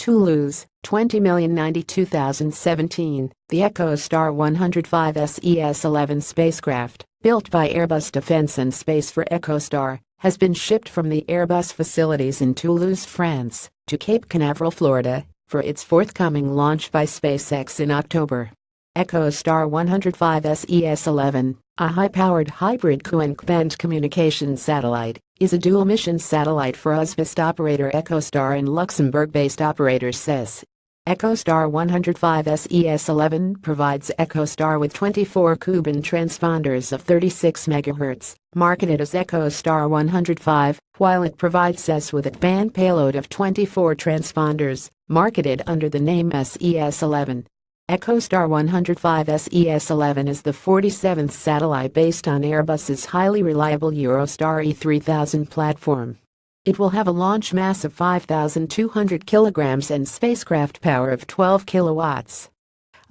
Toulouse, 20,092,017. The EchoStar 105 ses-11 spacecraft, built by Airbus Defence and Space for EchoStar, has been shipped from the Airbus facilities in Toulouse, France, to Cape Canaveral, Florida, for its forthcoming launch by SpaceX in October. EchoStar 105 ses-11, a high-powered hybrid Q-band communications satellite, is a dual-mission satellite for US-based operator EchoStar and Luxembourg-based operator ses. EchoStar 105 ses-11 provides EchoStar with 24 Q-band transponders of 36 MHz, marketed as EchoStar 105, while it provides ses with a band payload of 24 transponders, marketed under the name ses-11. EchoStar 105 ses-11 is the 47th satellite based on Airbus's highly reliable Eurostar E3000 platform. It will have a launch mass of 5,200 kilograms and spacecraft power of 12 kilowatts.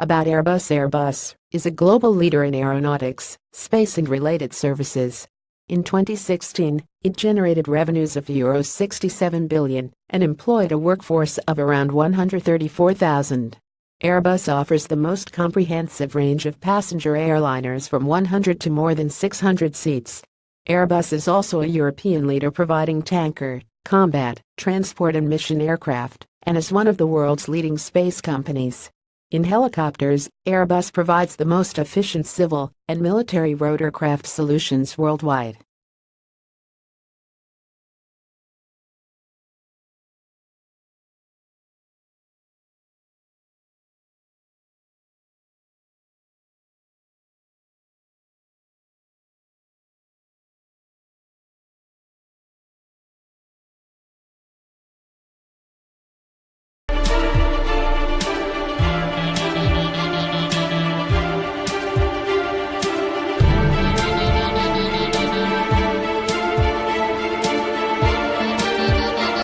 About Airbus. Airbus is a global leader in aeronautics, space and related services. In 2016, it generated revenues of €67 billion and employed a workforce of around 134,000. Airbus offers the most comprehensive range of passenger airliners from 100 to more than 600 seats. Airbus is also a European leader providing tanker, combat, transport and mission aircraft, and is one of the world's leading space companies. In helicopters, Airbus provides the most efficient civil and military rotorcraft solutions worldwide.